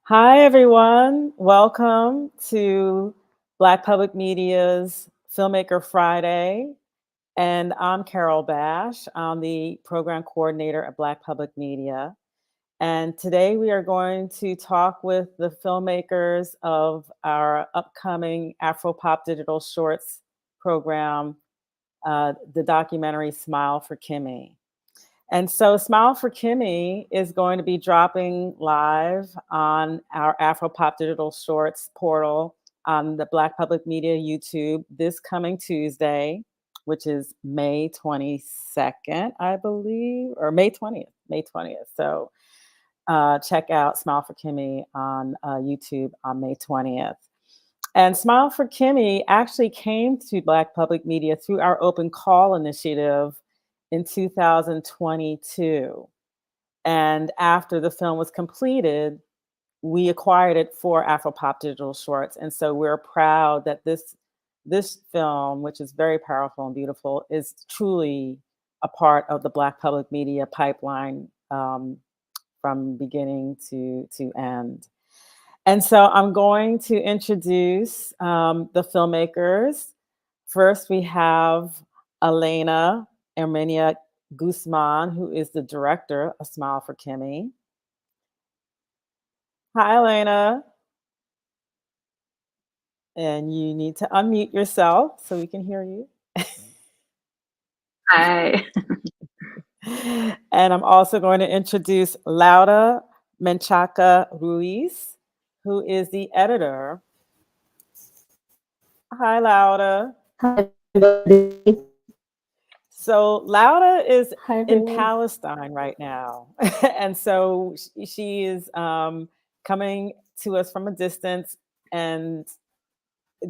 Hi, everyone. Welcome to Black Public Media's Filmmaker Friday. And I'm Carol Bash. I'm the program coordinator at Black Public Media. And today we are going to talk with the filmmakers of our upcoming AfroPoP Digital Shorts program, the documentary Smile4Kime. And so Smile4Kime is going to be dropping live on our AfroPop Digital Shorts portal on the Black Public Media YouTube this coming Tuesday, which is May 22nd, I believe, or May 20th, May 20th. So check out Smile4Kime on YouTube on May 20th. And Smile4Kime actually came to Black Public Media through our open call initiative in 2022. And after the film was completed, we acquired it for AfroPop Digital Shorts. And so we're proud that this film, which is very powerful and beautiful, is truly a part of the Black Public Media pipeline from beginning to end. And so I'm going to introduce the filmmakers. First, we have Elena Herminia Guzman, who is the director of Smile4Kime. Hi, Elena. And you need to unmute yourself so we can hear you. Hi. And I'm also going to introduce Laura Menchaca Ruiz, who is the editor. Hi, Laura. Hi, everybody. So Laura is Hi, in everyone. Palestine right now. And so she is coming to us from a distance. And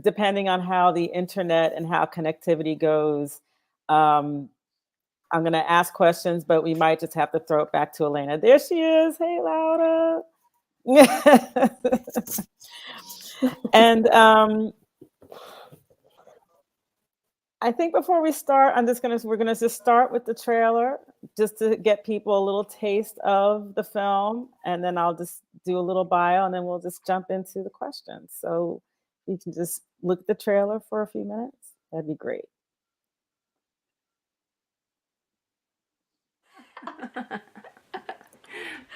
depending on how the internet and how connectivity goes, I'm going to ask questions, but we might just have to throw it back to Elena. There she is. Hey, Laura. And I think before we start, we're gonna just start with the trailer just to get people a little taste of the film, and then I'll just do a little bio, and then we'll just jump into the questions. So you can just look at the trailer for a few minutes. That'd be great.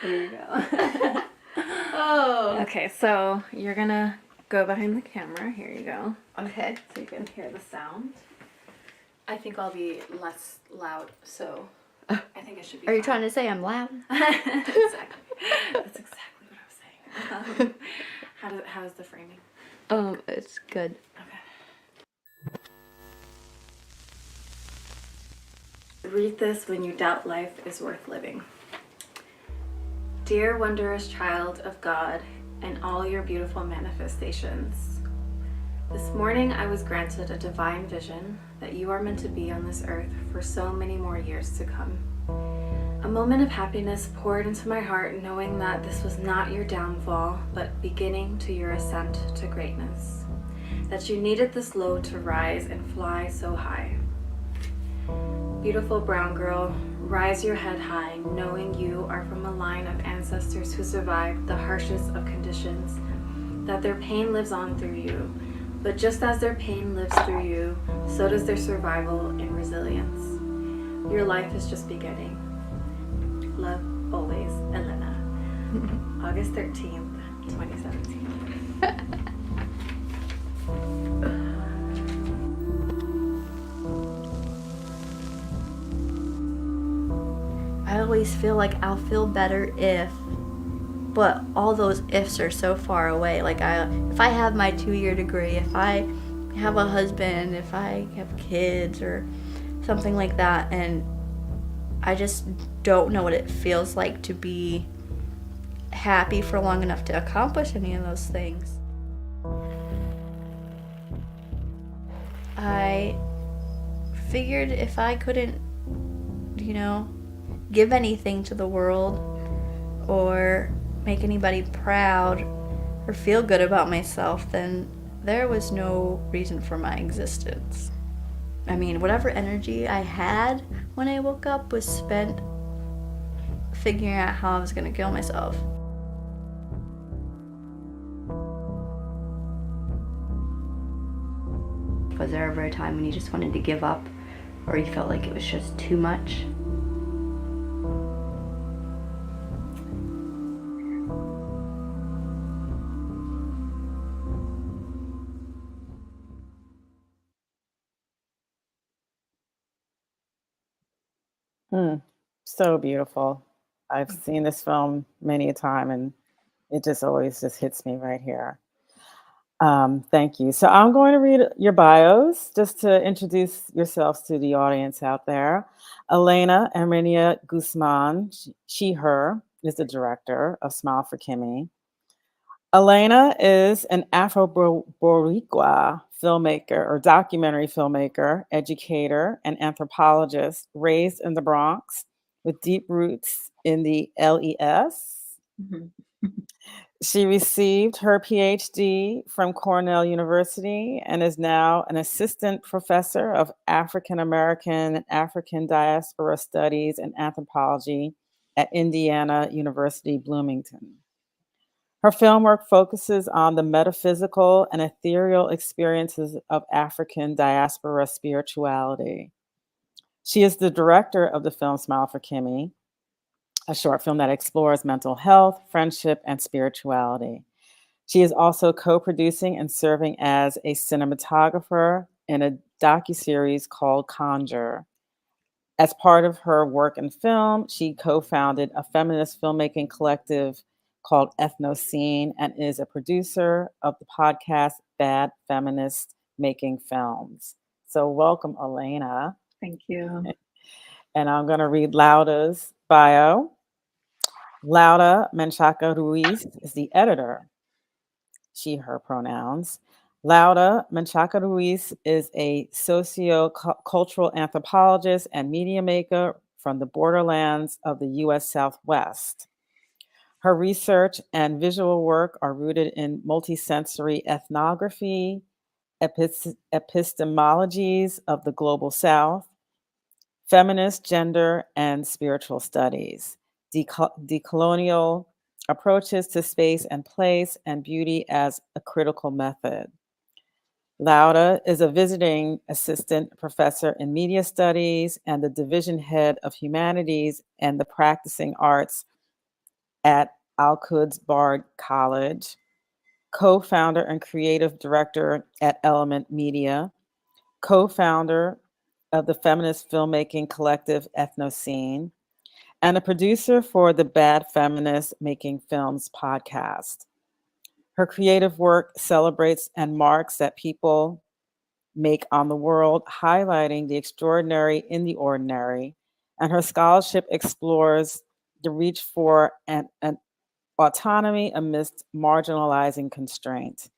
There you go. Oh. Okay, so you're gonna go behind the camera. Here you go. Okay. So you can hear the sound. I think I'll be less loud, so I think it should be Are you fine. trying to say I'm loud? Exactly. That's exactly what I was saying. How's the framing? It's good. Okay. Read this when you doubt life is worth living. Dear wondrous child of God and all your beautiful manifestations, this morning I was granted a divine vision that you are meant to be on this earth for so many more years to come. A moment of happiness poured into my heart, knowing that this was not your downfall, but beginning to your ascent to greatness. That you needed this load to rise and fly so high. Beautiful brown girl, rise your head high, knowing you are from a line of ancestors who survived the harshest of conditions, that their pain lives on through you. But just as their pain lives through you, so does their survival and resilience. Your life is just beginning. Love, always, Elena. August 13th, 2017. I always feel like I'll feel better if, but all those ifs are so far away. Like if I have my 2-year degree, if I have a husband, if I have kids or something like that, and I just don't know what it feels like to be happy for long enough to accomplish any of those things. I figured if I couldn't, give anything to the world or make anybody proud or feel good about myself, then there was no reason for my existence. I mean, whatever energy I had when I woke up was spent figuring out how I was going to kill myself. Was there ever a time when you just wanted to give up, or you felt like it was just too much? So beautiful. I've seen this film many a time, and it just always just hits me right here. Thank you. So I'm going to read your bios just to introduce yourselves to the audience out there. Elena Herminia Guzman, her, is the director of Smile4Kime. Elena is an Afro-Boricua filmmaker or documentary filmmaker, educator, and anthropologist raised in the Bronx with deep roots in the LES. She received her PhD from Cornell University and is now an assistant professor of African American and African Diaspora Studies and Anthropology at Indiana University, Bloomington. Her film work focuses on the metaphysical and ethereal experiences of African diaspora spirituality. She is the director of the film Smile4Kime, a short film that explores mental health, friendship, and spirituality. She is also co-producing and serving as a cinematographer in a docuseries called Conjure. As part of her work in film, she co-founded a feminist filmmaking collective called Ethnocene and is a producer of the podcast Bad Feminist Making Films. So welcome, Elena. Thank you. And I'm going to read Lauda's bio. Lauda Menchaca Ruiz is the editor. She, her pronouns. Lauda Menchaca Ruiz is a socio-cultural anthropologist and media maker from the borderlands of the US Southwest. Her research and visual work are rooted in multisensory ethnography, epistemologies of the global South, feminist, gender, and spiritual studies, decolonial approaches to space and place, and beauty as a critical method. Lauda is a visiting assistant professor in media studies and the division head of humanities and the practicing arts at Al-Quds Bard College, co-founder and creative director at Element Media, co-founder of the feminist filmmaking collective Ethnocene, and a producer for the Bad Feminist Making Films podcast. Her creative work celebrates and marks that people make on the world, highlighting the extraordinary in the ordinary, and her scholarship explores the reach for an autonomy amidst marginalizing constraint.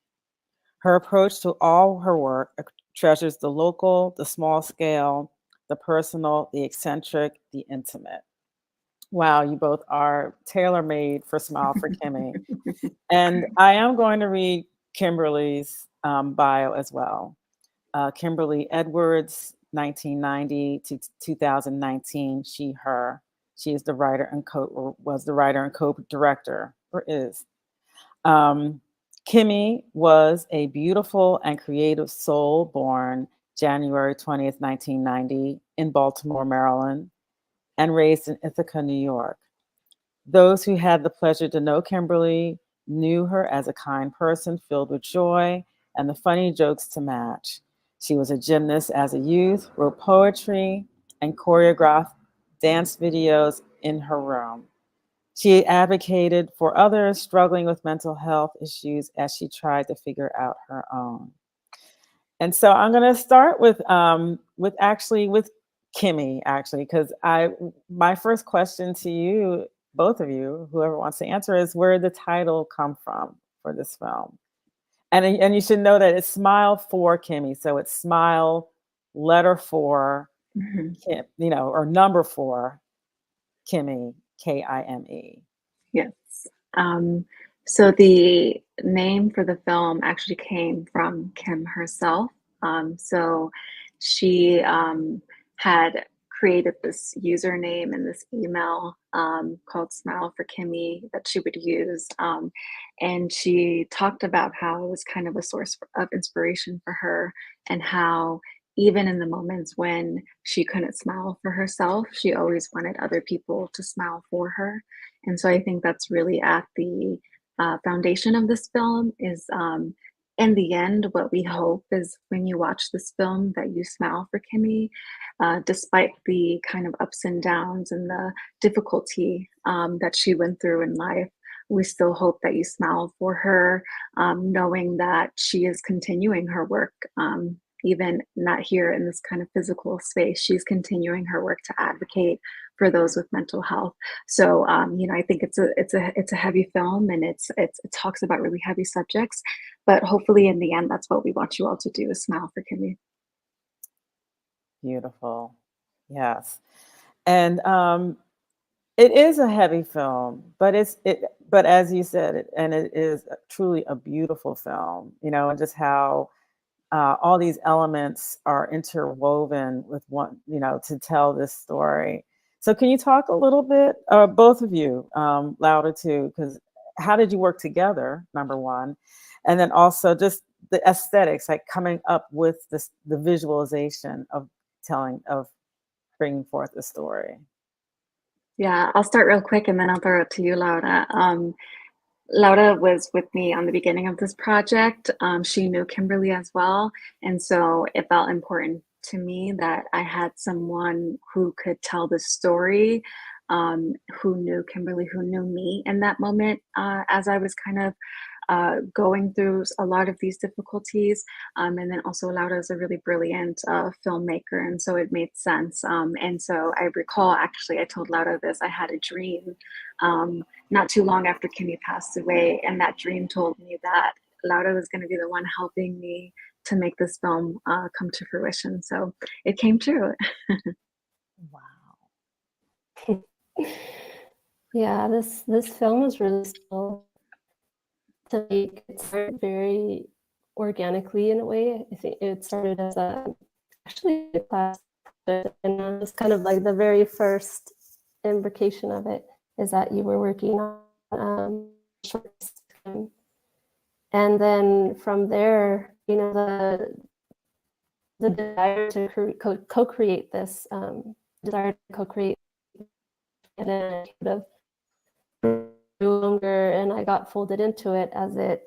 Her approach to all her work treasures the local, the small scale, the personal, the eccentric, the intimate. Wow, you both are tailor-made for Smile4Kime. And I am going to read Kimberly's bio as well. Kimberly Edwards, 1990 to 2019, she, her. She is the writer and was the writer and co-director, or is. Kimmy was a beautiful and creative soul born January 20th, 1990 in Baltimore, Maryland, and raised in Ithaca, New York. Those who had the pleasure to know Kimberly knew her as a kind person filled with joy and the funny jokes to match. She was a gymnast as a youth, wrote poetry, and choreographed dance videos in her room. She advocated for others struggling with mental health issues as she tried to figure out her own. And so I'm going to start with Kimmy, because my first question to you, both of you, whoever wants to answer, is where did the title come from for this film? And you should know that it's Smile4Kime, so it's smile, letter 4, Kim, or number 4, Kimmy, Kime. Yes. So the name for the film actually came from Kim herself. So she had created this username and this email called Smile4Kime that she would use. And she talked about how it was kind of a source of inspiration for her, and how even in the moments when she couldn't smile for herself, she always wanted other people to smile for her. And so I think that's really at the foundation of this film is in the end, what we hope is when you watch this film that you smile for Kimmy, despite the kind of ups and downs and the difficulty that she went through in life. We still hope that you smile for her, knowing that she is continuing her work, even not here in this kind of physical space. She's continuing her work to advocate for those with mental health. So, I think it's a heavy film, and it talks about really heavy subjects, but hopefully in the end, that's what we want you all to do, is smile for Kimmy. Beautiful. Yes. And it is a heavy film, but but as you said, it is truly a beautiful film, and just how all these elements are interwoven with one, to tell this story. So can you talk a little bit, both of you, louder too, because how did you work together, number one? And then also just the aesthetics, like coming up with the visualization of bringing forth the story. Yeah, I'll start real quick and then I'll throw it to you, Laura. Laura was with me on the beginning of this project. She knew Kimberly as well. And so it felt important to me that I had someone who could tell the story, who knew Kimberly, who knew me in that moment, as I was kind of going through a lot of these difficulties. And then also Laura is a really brilliant filmmaker, and so it made sense. And so I recall, actually, I told Laura this, I had a dream not too long after Kimmy passed away, and that dream told me that Laura was going to be the one helping me to make this film come to fruition. So it came true. Wow. Yeah, this film was really still to make. It started very organically in a way. I think it started as actually a class project, and it was kind of like the very first imbrication of it is that you were working on shorts, and then from there, the desire to co-create this, desire to co-create, and then sort of longer, and I got folded into it as it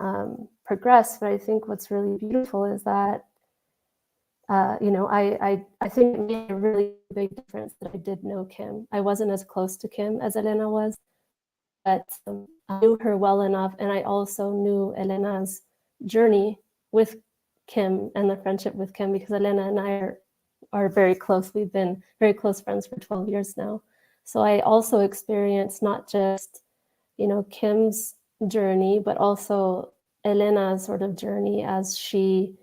progressed. But I think what's really beautiful is that I think it made a really big difference that I did know Kim. I wasn't as close to Kim as Elena was, but I knew her well enough, and I also knew Elena's journey with Kim and the friendship with Kim, because Elena and I are very close. We've been very close friends for 12 years now. So I also experienced not just Kim's journey, but also Elena's sort of journey as she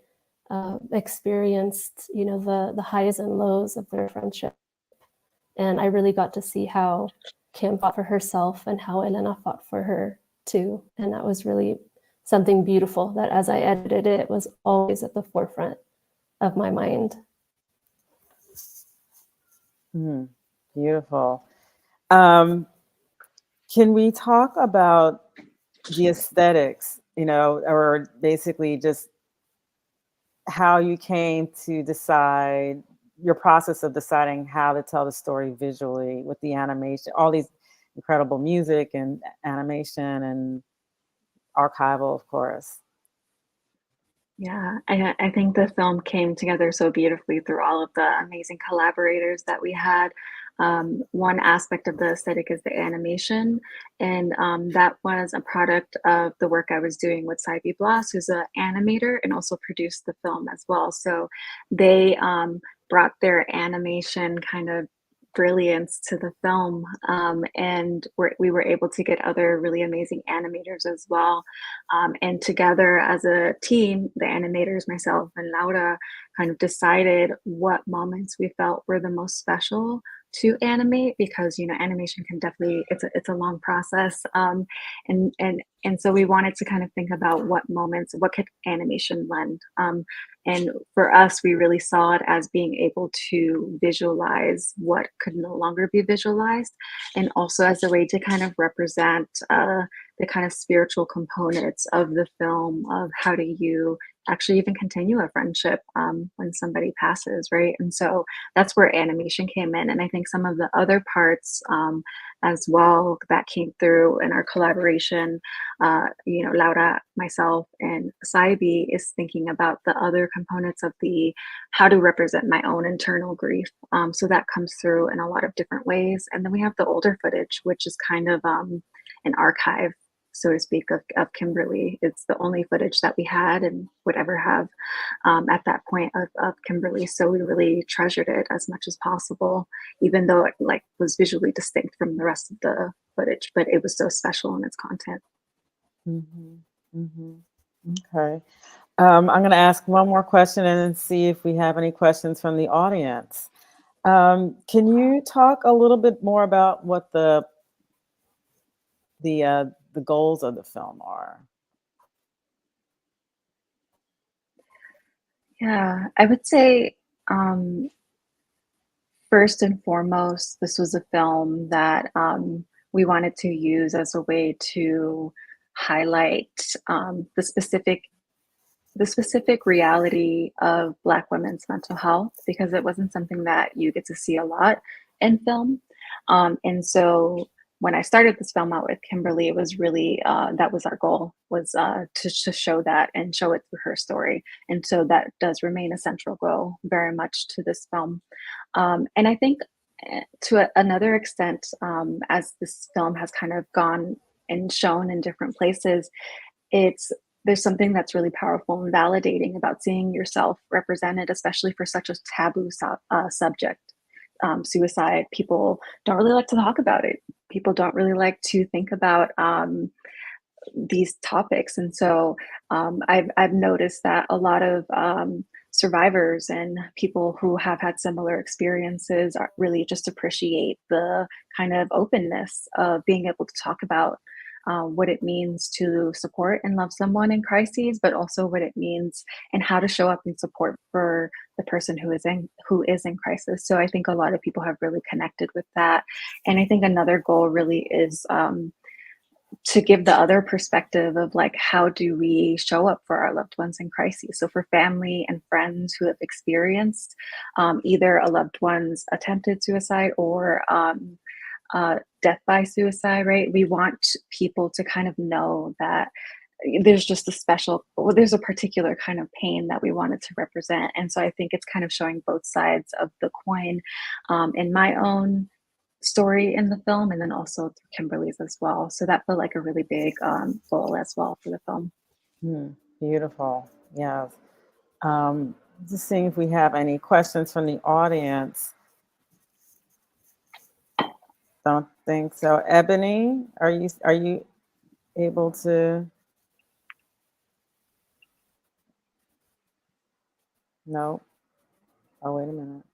experienced, the highs and lows of their friendship. And I really got to see how Kim fought for herself and how Elena fought for her too. And that was really something beautiful that as I edited it was always at the forefront of my mind. Beautiful. Can we talk about the aesthetics, or basically just how you came to decide, your process of deciding how to tell the story visually with the animation, all these incredible music and animation and archival, of course. Yeah, I think the film came together so beautifully through all of the amazing collaborators that we had. One aspect of the aesthetic is the animation, and that was a product of the work I was doing with Saibi Blas, who's an animator and also produced the film as well. So they brought their animation kind of brilliance to the film, and we were able to get other really amazing animators as well, and together as a team, the animators, myself and Laura, kind of decided what moments we felt were the most special to animate, because animation can definitely, it's a long process, and so we wanted to kind of think about what moments, what could animation lend, and for us, we really saw it as being able to visualize what could no longer be visualized, and also as a way to kind of represent the kind of spiritual components of the film, of how do you actually even continue a friendship when somebody passes, right? And so that's where animation came in. And I think some of the other parts as well that came through in our collaboration, Laura, myself, and Saibi is thinking about the other components of the how to represent my own internal grief. So that comes through in a lot of different ways. And then we have the older footage, which is kind of an archive, so to speak, of Kimberly. It's the only footage that we had and would ever have at that point of Kimberly. So we really treasured it as much as possible, even though it was visually distinct from the rest of the footage, but it was so special in its content. Okay. I'm going to ask one more question and then see if we have any questions from the audience. Can you talk a little bit more about what the goals of the film are? Yeah, I would say first and foremost, this was a film that we wanted to use as a way to highlight the specific reality of Black women's mental health, because it wasn't something that you get to see a lot in film. And so when I started this film out with Kimberly, it was really, that was our goal, was to show that and show it through her story. And so that does remain a central goal very much to this film. And I think to another extent, as this film has kind of gone and shown in different places, there's something that's really powerful and validating about seeing yourself represented, especially for such a taboo subject. Suicide, people don't really like to talk about it. People don't really like to think about these topics. And so I've noticed that a lot of survivors and people who have had similar experiences really just appreciate the kind of openness of being able to talk about what it means to support and love someone in crises, but also what it means and how to show up and support for the person who is in crisis. So I think a lot of people have really connected with that. And I think another goal really is to give the other perspective of how do we show up for our loved ones in crises. So for family and friends who have experienced either a loved one's attempted suicide or death by suicide, right? We want people to kind of know that there's just there's a particular kind of pain that we wanted to represent. And so I think it's kind of showing both sides of the coin in my own story in the film, and then also through Kimberly's as well. So that felt like a really big goal as well for the film. Beautiful. Yes. Just seeing if we have any questions from the audience. Don't think so. Ebony, are you able to? No. Oh, wait a minute.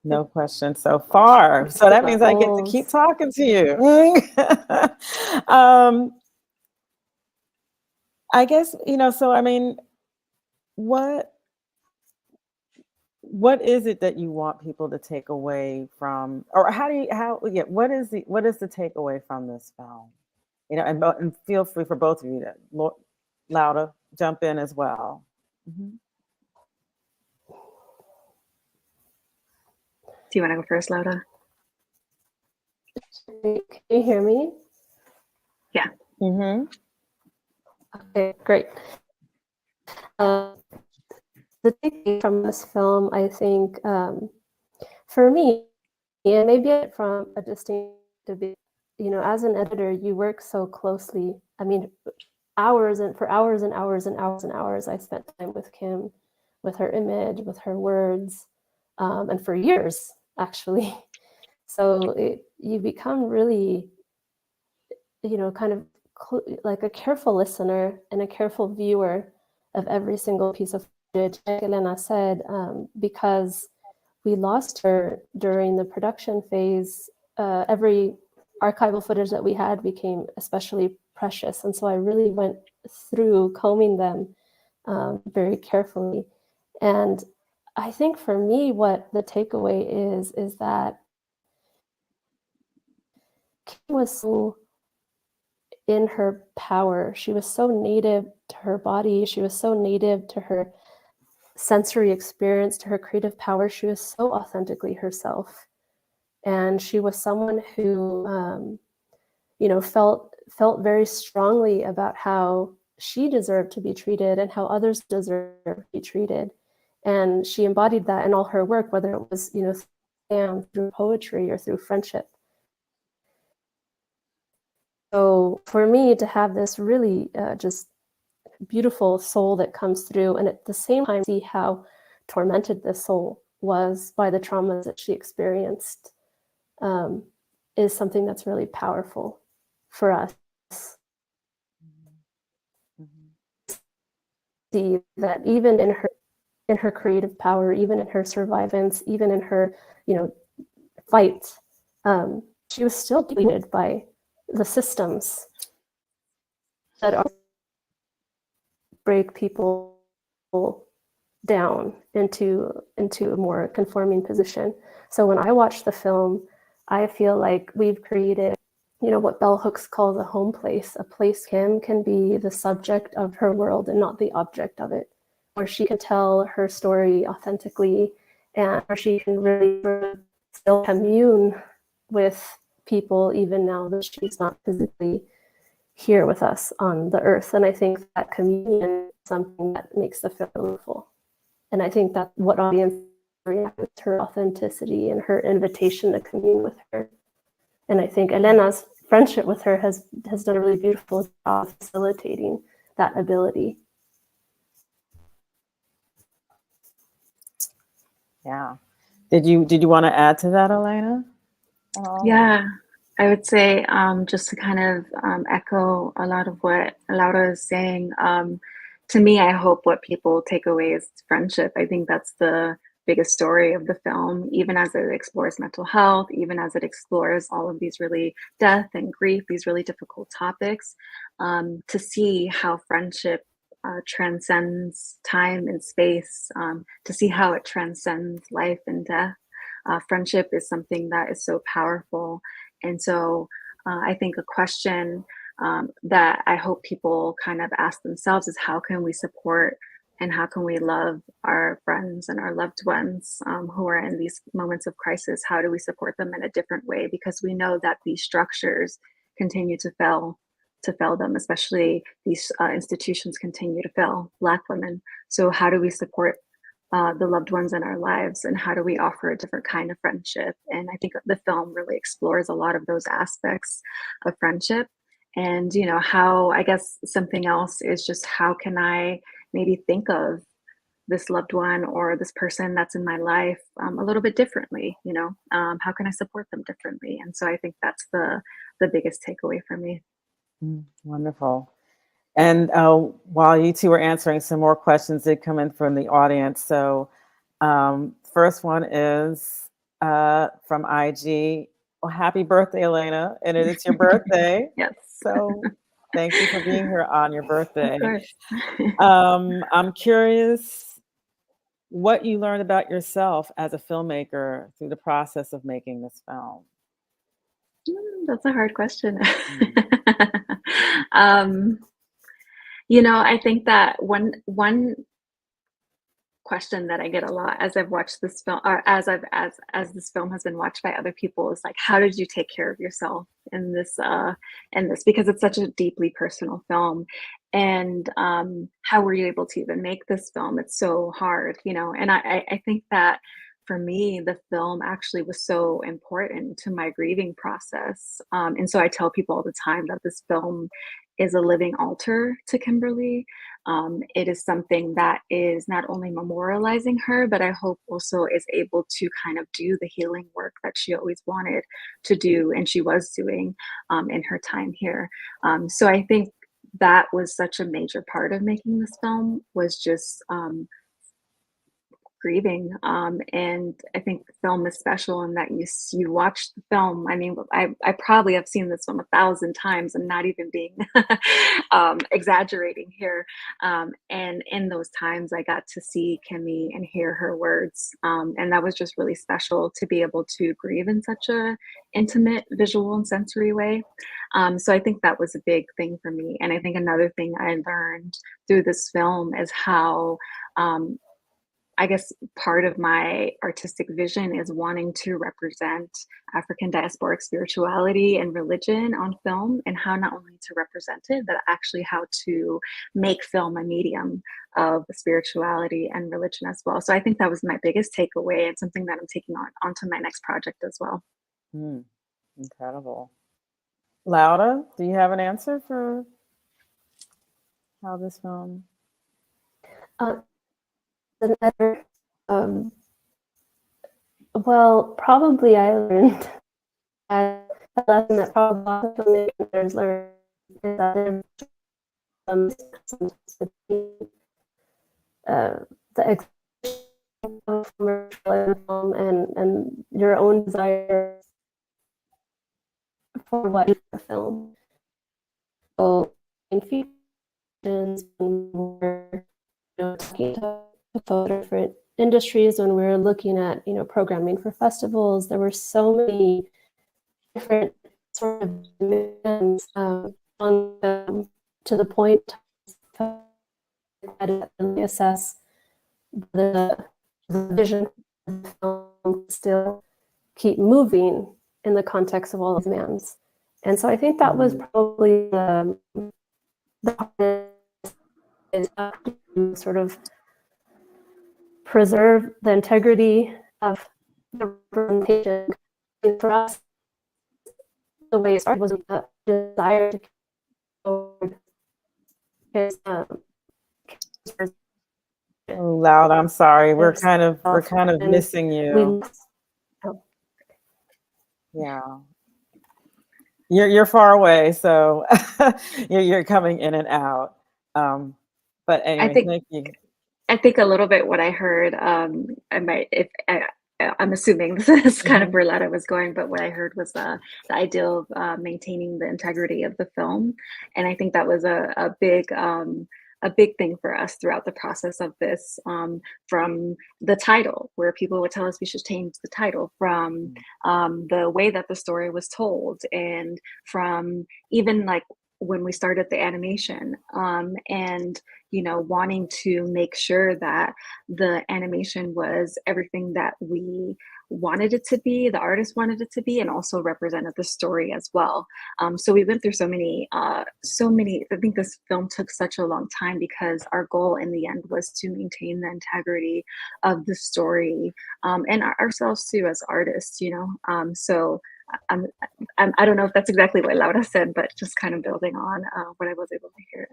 No questions so far. So that means I get to keep talking to you. I guess, so I mean, what is it that you want people to take away from, or what is the takeaway from this film? And feel free for both of you to, Laura, jump in as well. Do you want to go first, Laura? Can you hear me? Yeah. Okay, great. The takeaway from this film, I think, for me, and maybe from a distinct, as an editor, you work so closely. I mean, hours and hours and hours and hours I spent time with Kim, with her image, with her words, and for years, actually. So you become really, kind of like a careful listener and a careful viewer of every single piece of footage, like Elena said, because we lost her during the production phase, every archival footage that we had became especially precious. And so I really went through combing them very carefully. And I think for me, what the takeaway is that Kim was so in her power. She was so native to her body. She was so native to her sensory experience, to her creative power. She was so authentically herself. And she was someone who, felt very strongly about how she deserved to be treated and how others deserve to be treated. And she embodied that in all her work, whether it was, through poetry or through friendship. So for me to have this really just beautiful soul that comes through, and at the same time see how tormented this soul was by the traumas that she experienced, is something that's really powerful for us. See that even in her creative power, even in her survivance, even in her fight, she was still defeated by the systems that are break people down into a more conforming position. So when I watch the film, I feel like we've created, what Bell Hooks calls a home place, a place Kim can be the subject of her world and not the object of it, where she can tell her story authentically and where she can really still commune with people even now that she's not physically here with us on the earth. And I think that communion is something that makes the film beautiful. And I think that's what audience react with, her authenticity and her invitation to commune with her. And I think Elena's friendship with her has done a really beautiful job facilitating that ability. Yeah. Did you want to add to that, Elena? Yeah, I would say just to kind of echo a lot of what Laura is saying. To me, I hope what people take away is friendship. I think that's the biggest story of the film, even as it explores mental health, even as it explores all of these really death and grief, these really difficult topics, to see how friendship transcends time and space, to see how it transcends life and death. Friendship is something that is so powerful. And so I think a question that I hope people kind of ask themselves is, how can we support and how can we love our friends and our loved ones who are in these moments of crisis? How do we support them in a different way? Because we know that these structures continue to fail them, especially these institutions continue to fail Black women. So how do we support the loved ones in our lives, and how do we offer a different kind of friendship? And I think the film really explores a lot of those aspects of friendship. And how, I guess something else is just, how can I maybe think of this loved one or this person that's in my life a little bit differently? How can I support them differently? And so I think that's the biggest takeaway for me. Wonderful. And while you two were answering, some more questions did come in from the audience. So first one is from IG. Well, happy birthday, Elena. And it's your birthday. Yes. So thank you for being here on your birthday. Of course. I'm curious what you learned about yourself as a filmmaker through the process of making this film. That's a hard question. I think that one question that I get a lot as I've watched this film, or as this film has been watched by other people, is like, how did you take care of yourself in this because it's such a deeply personal film, and how were you able to even make this film? It's so hard, and I think that for me, the film actually was so important to my grieving process. And so I tell people all the time that this film is a living altar to Kimberly. It is something that is not only memorializing her, but I hope also is able to kind of do the healing work that she always wanted to do and she was doing in her time here. So I think that was such a major part of making this film, was just grieving. And I think film is special in that you watch the film. I mean, I probably have seen this film 1,000 times and not even being exaggerating here. And in those times, I got to see Kimmy and hear her words. And that was just really special to be able to grieve in such a intimate visual and sensory way. So I think that was a big thing for me. And I think another thing I learned through this film is how I guess part of my artistic vision is wanting to represent African diasporic spirituality and religion on film, and how not only to represent it, but actually how to make film a medium of spirituality and religion as well. So I think that was my biggest takeaway, and something that I'm taking onto my next project as well. Incredible. Laura, do you have an answer for how this film? Another, well, probably I learned a lesson that probably a lot of filmmakers learn is that the expression of commercial film and your own desire for what is a film. So in features, when we're talking to different industries, when we were looking at programming for festivals, there were so many different sort of demands on them, to the point to really assess the vision of the film still keep moving in the context of all the demands. And so I think that was probably the sort of preserve the integrity of the representation. And for us, the way it started was with the desire to forward his Oh, Loud, I'm sorry. We're kind of missing you. Yeah. You're far away, so you're coming in and out. But anyway, thank you. I think a little bit what I heard, I'm assuming this is kind of where Letta was going, but what I heard was the idea of maintaining the integrity of the film. And I think that was a big thing for us throughout the process of this, from the title, where people would tell us we should change the title, from the way that the story was told, and from even like when we started the animation, and wanting to make sure that the animation was everything that we wanted it to be, the artist wanted it to be, and also represented the story as well. So we went through so many, I think this film took such a long time because our goal in the end was to maintain the integrity of the story, and ourselves too as artists, so I don't know if that's exactly what Laura said, but just kind of building on what I was able to hear.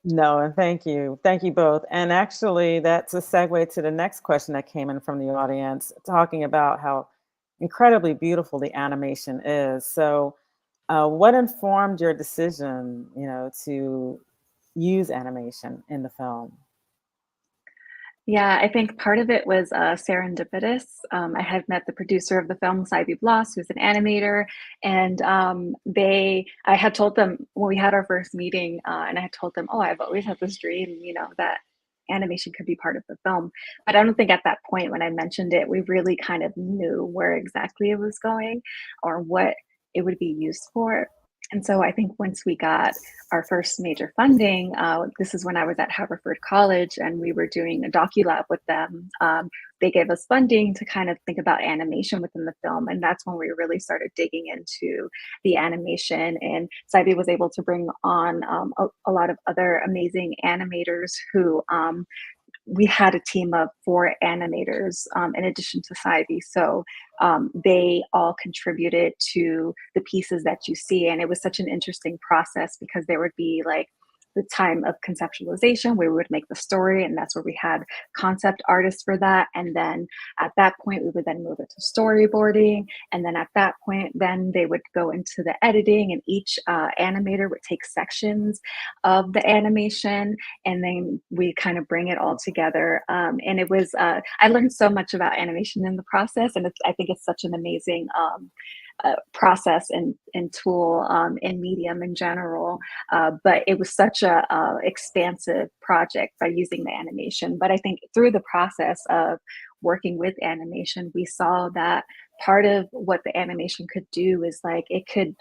No, and thank you both. And actually, that's a segue to the next question that came in from the audience, talking about how incredibly beautiful the animation is. So, what informed your decision, to use animation in the film? Yeah, I think part of it was serendipitous. I had met the producer of the film, Saibi Bloss, who's an animator, and I had told them when we had our first meeting, and I had told them, oh, I've always had this dream, that animation could be part of the film. But I don't think at that point when I mentioned it, we really kind of knew where exactly it was going or what it would be used for. And so I think once we got our first major funding, this is when I was at Haverford College and we were doing a docu-lab with them. They gave us funding to kind of think about animation within the film. And that's when we really started digging into the animation. And Saibi was able to bring on a lot of other amazing animators who we had a team of 4 animators in addition to Saibi. So they all contributed to the pieces that you see. And it was such an interesting process because there would be like the time of conceptualization where we would make the story, and that's where we had concept artists for that. And then at that point, we would then move it to storyboarding. And then at that point, then they would go into the editing, and each animator would take sections of the animation, and then we kind of bring it all together. And it was, I learned so much about animation in the process, and I think it's such an amazing process and tool in medium in general. But it was such a expansive project by using the animation. But I think through the process of working with animation, we saw that part of what the animation could do is like it could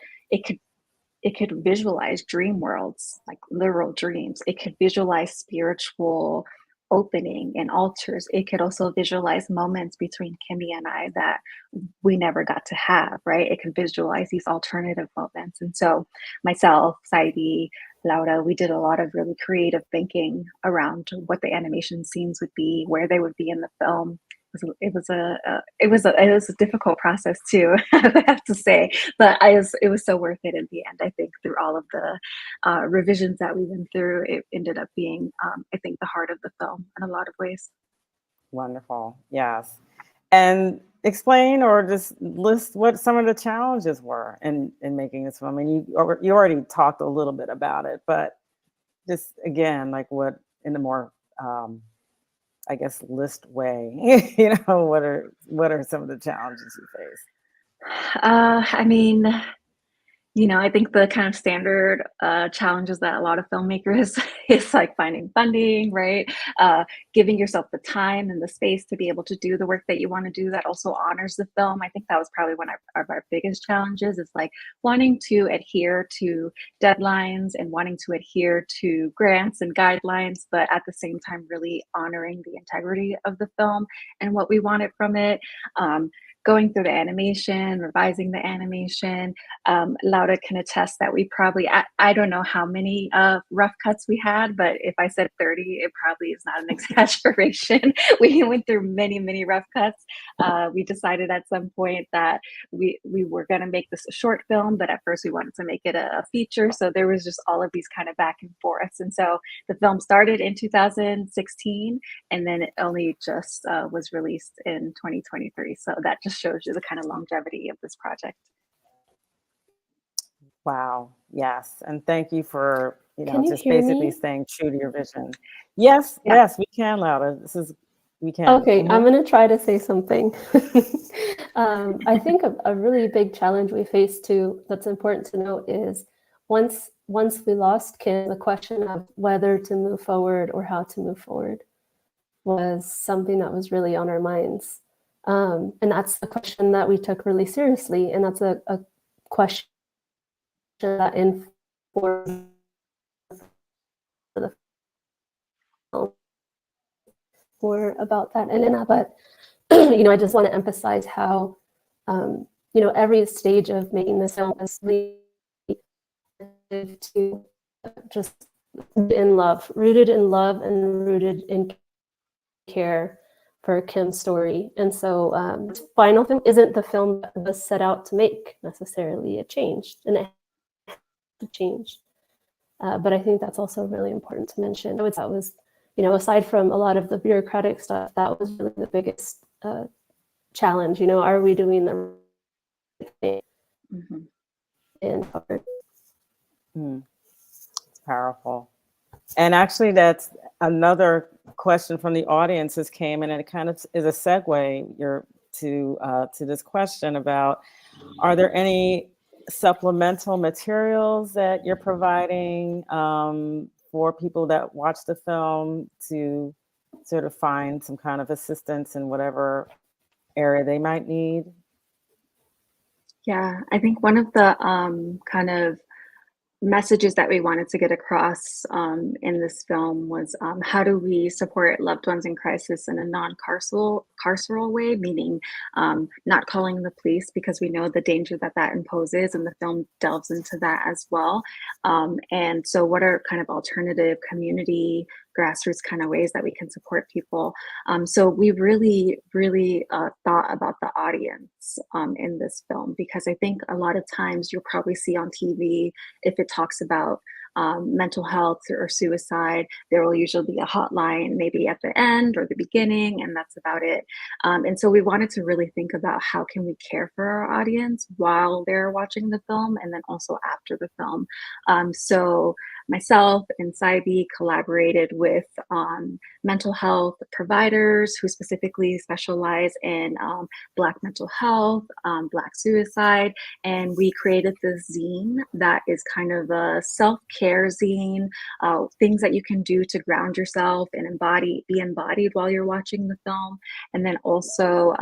visualize dream worlds, like literal dreams. It could visualize spiritual opening and altars. It could also visualize moments between Kimmy and I that we never got to have, right? It could visualize these alternative moments. And so myself, Saidi, Laura, we did a lot of really creative thinking around what the animation scenes would be, where they would be in the film. It was a difficult process too, I have to say, but it was so worth it in the end. I think through all of the revisions that we went through, it ended up being, I think, the heart of the film in a lot of ways. Wonderful. Yes. And explain or just list what some of the challenges were in making this film. I mean, you already talked a little bit about it, but just again, like what in the more I guess list way, what are some of the challenges you face? I mean, I think the kind of standard challenges that a lot of filmmakers is like finding funding, right? Giving yourself the time and the space to be able to do the work that you want to do that also honors the film. I think that was probably one of our biggest challenges, is like wanting to adhere to deadlines and wanting to adhere to grants and guidelines, but at the same time, really honoring the integrity of the film and what we wanted from it. Going through the animation, revising the animation. Laura can attest that we probably, I don't know how many rough cuts we had, but if I said 30, it probably is not an exaggeration. We went through many, many rough cuts. We decided at some point that we were going to make this a short film, but at first we wanted to make it a feature. So there was just all of these kind of back and forths. And so the film started in 2016, and then it only just was released in 2023. So that just shows you the kind of longevity of this project. Wow. Yes. And thank you for, Can you just hear basically me? staying true to your vision. Yes. Yeah. Yes, we can, Laura. We can. Okay, I'm going to try to say something. I think a really big challenge we faced too, that's important to note, is once we lost Kim, the question of whether to move forward or how to move forward was something that was really on our minds. And that's a question that we took really seriously. And that's a question that informed the film. More about that, Elena, but I just want to emphasize how every stage of making this film is really to just rooted in love and rooted in care for Kim's story. And so final film isn't the film that was set out to make necessarily. It changed, and it had to change. But I think that's also really important to mention. That was, aside from a lot of the bureaucratic stuff, that was really the biggest challenge. Are we doing the right thing? Mm-hmm. It's powerful. And actually, that's another question from the audience has came in, and it kind of is a segue to this question about, are there any supplemental materials that you're providing for people that watch the film to sort of find some kind of assistance in whatever area they might need? Yeah, I think one of the kind of messages that we wanted to get across in this film was how do we support loved ones in crisis in a non-carceral way, meaning not calling the police, because we know the danger that imposes, and the film delves into that as well. And so what are kind of alternative community grassroots kind of ways that we can support people? So we really, really thought about the audience in this film, because I think a lot of times you'll probably see on TV, if it talks about mental health or suicide, there will usually be a hotline maybe at the end or the beginning, and that's about it. And so we wanted to really think about how can we care for our audience while they're watching the film and then also after the film. So myself and Saibi collaborated with mental health providers who specifically specialize in Black mental health, Black suicide, and we created this zine that is kind of a self-care zine, things that you can do to ground yourself and be embodied while you're watching the film, and then also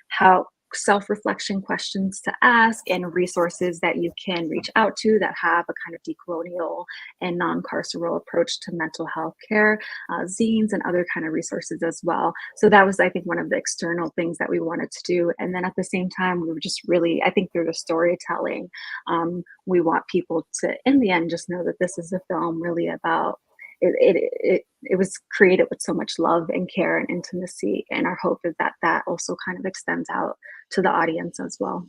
how self-reflection questions to ask and resources that you can reach out to that have a kind of decolonial and non-carceral approach to mental health care, zines and other kind of resources as well. So that was, I think, one of the external things that we wanted to do. And then at the same time, we were just really, I think through the storytelling, we want people to, in the end, just know that this is a film really about it was created with so much love and care and intimacy, and our hope is that that also kind of extends out to the audience as well.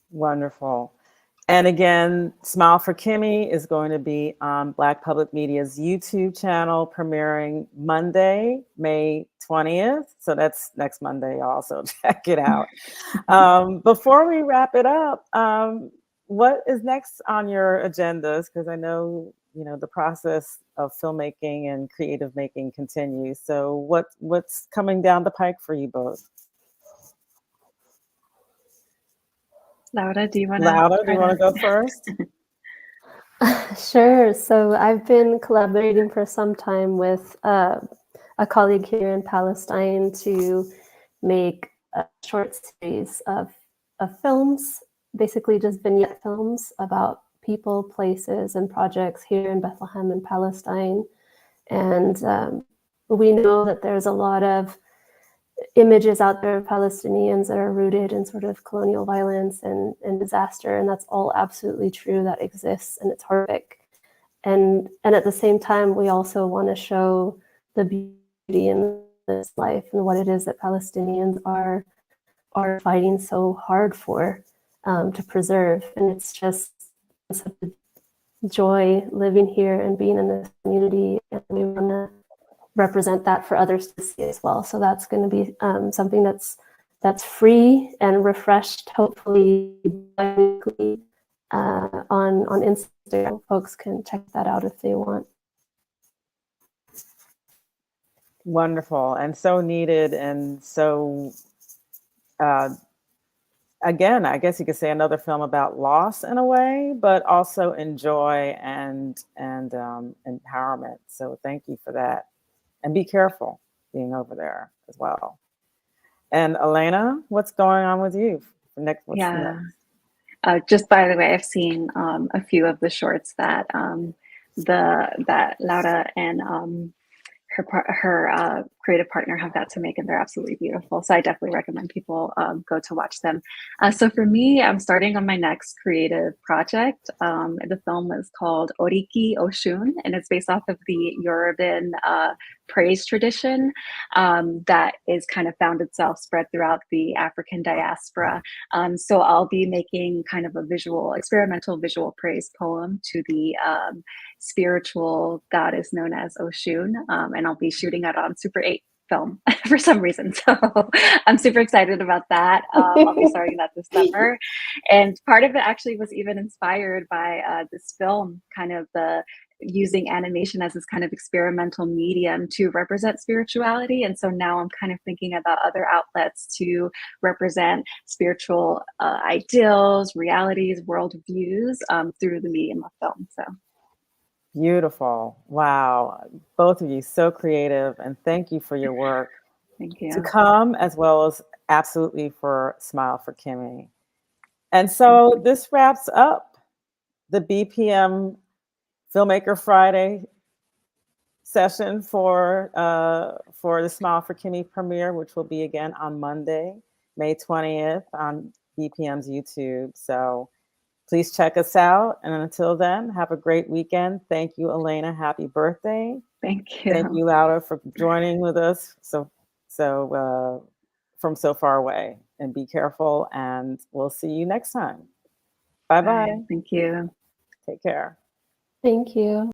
Wonderful. And again, Smile4Kime is going to be on Black Public Media's YouTube channel, premiering Monday, May 20th. So that's next Monday also. Check it out. Before we wrap it up, what is next on your agendas? Because I know, you know, the process of filmmaking and creative making continues. So what's coming down the pike for you both? Laura, do you want to go first? Sure. So I've been collaborating for some time with a colleague here in Palestine to make a short series of films, basically just vignette films about people, places, and projects here in Bethlehem and Palestine. And we know that there's a lot of images out there of Palestinians that are rooted in sort of colonial violence and disaster, and that's all absolutely true. That exists, and it's horrific. And at the same time, we also want to show the beauty in this life and what it is that Palestinians are fighting so hard for, to preserve. And it's just such a joy living here and being in this community, and we want to represent that for others to see as well. So that's going to be something that's free and refreshed, hopefully bi-weekly, on Instagram. Folks can check that out if they want. Wonderful, and so needed, and so again, I guess you could say another film about loss in a way, but also in joy and empowerment. So thank you for that. And be careful being over there as well. And Elena, what's going on with you? Next? Just by the way, I've seen a few of the shorts that that Laura and her creative partner have got to make, and they're absolutely beautiful. So I definitely recommend people go to watch them. So for me, I'm starting on my next creative project. The film is called Oriki Oshun, and it's based off of the Yoruban praise tradition that is kind of found itself spread throughout the African diaspora. So I'll be making kind of a experimental visual praise poem to the spiritual goddess known as Oshun, and I'll be shooting it on Super 8 film for some reason. So I'm super excited about that. I'll be starting that this summer. And part of it actually was even inspired by this film, kind of using animation as this kind of experimental medium to represent spirituality. And so now I'm kind of thinking about other outlets to represent spiritual ideals, realities, worldviews through the medium of film. So. Beautiful. Wow. Both of you so creative, and thank you for your work. Thank you. To come, as well as absolutely for Smile4Kime. And so this wraps up the BPM Filmmaker Friday session for the Smile4Kime premiere, which will be again on Monday, May 20th on BPM's YouTube. So please check us out. And until then, have a great weekend. Thank you, Elena. Happy birthday. Thank you. Thank you, Laura, for joining with us from so far away. And be careful, and we'll see you next time. Bye-bye. Thank you. Take care. Thank you.